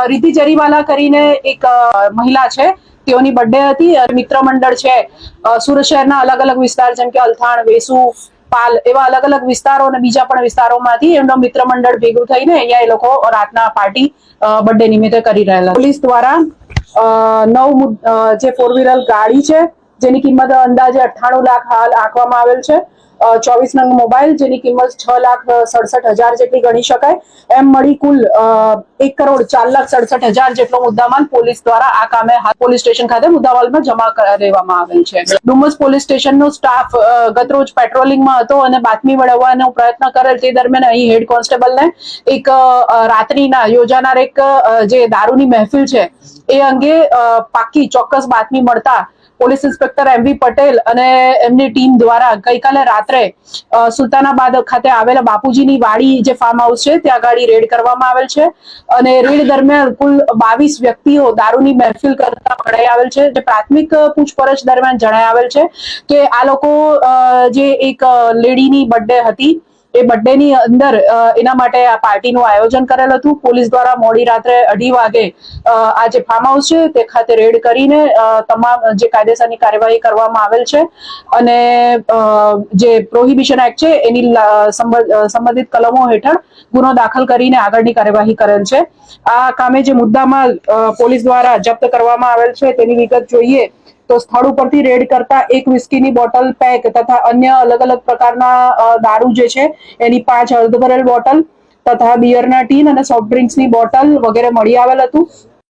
रिद्धि जरीवाला કરીને એક મહિલા છે, તેઓની બર્થડે હતી. મિત્ર મંડળ છે સુરત શહેરના અલગ અલગ વિસ્તાર જેમ કે અલથાણ, વેસુ, પાલ એવા અલગ અલગ વિસ્તારો અને બીજા પણ વિસ્તારોમાંથી એમનો મિત્ર મંડળ ભેગું થઈને અહીંયા એ લોકો રાતના પાર્ટી બર્થડે નિમિત્તે કરી રહેલા. પોલીસ દ્વારા 9 જે 4 વ્હીલર ગાડી છે જેની કિંમત અંદાજે 98 લાખ હાલ આંકવામાં આવેલ છે. 24 નંગ મોબાઈલ જેની કિંમત 6,67,000 જેટલી ગણી શકાય. એમ મળી કુલ 1,04,67,000 જેટલો મુદ્દામાલ પોલીસ દ્વારા આ કામે પોલીસ સ્ટેશન ખાતે મુદ્દામાલમાં જમા કરાવવામાં આવેલ છે. ડુમસ પોલીસ સ્ટેશનનો સ્ટાફ ગતરોજ પેટ્રોલિંગમાં હતો અને બાતમી મેળવવાનો પ્રયત્ન કરેલ. તે દરમિયાન અહીં હેડ કોન્સ્ટેબલને એક રાત્રિના યોજાનાર એક જે દારૂની મહેફિલ છે એ અંગે પાકી ચોક્કસ બાતમી મળતા પોલીસ ઇન્સ્પેક્ટર MV પટેલ અને એમની ટીમ દ્વારા ગઈકાલે રાત્રે સુલતાનાબાદ ખાતે આવેલા બાપુજીની વાડી જે ફાર્મ હાઉસ છે ત્યાં ગાડી રેડ કરવામાં આવેલ છે અને રેડ દરમિયાન કુલ 22 વ્યક્તિઓ દારૂની મહેફિલ કરતા પકડાઈ આવેલ છે. જે પ્રાથમિક પૂછપરછ દરમિયાન જણાઈ આવેલ છે કે આ લોકો જે એક લેડીની બર્થડે હતી એ બર્થડે ની અંદર એના માટે આ પાર્ટીનું આયોજન કરેલ હતું. પોલીસ દ્વારા મોડી રાત્રે 2:30 વાગે આ જે ફાર્મ હાઉસ છે તે ખાતે રેડ કરીને તમામ જે કાયદેસરની કાર્યવાહી કરવામાં આવેલ છે અને જે પ્રોહિબિશન એક્ટ છે એની સંબંધિત કલમો હેઠળ ગુનો દાખલ કરીને આગળની કાર્યવાહી કરેલ છે. આ કામે જે મુદ્દામાલ પોલીસ દ્વારા જપ્ત કરવામાં આવેલ છે તેની વિગત જોઈએ તો સ્થળ ઉપરથી રેડ કરતા એક વિસ્કીની બોટલ પેક તથા અન્ય અલગ અલગ પ્રકારના દારૂ જે છે એની 5 અર્ધ ભરેલ બોટલ તથા બિયરના ટીન અને સોફ્ટ ડ્રિંક્સની બોટલ વગેરે મળી આવેલ હતું.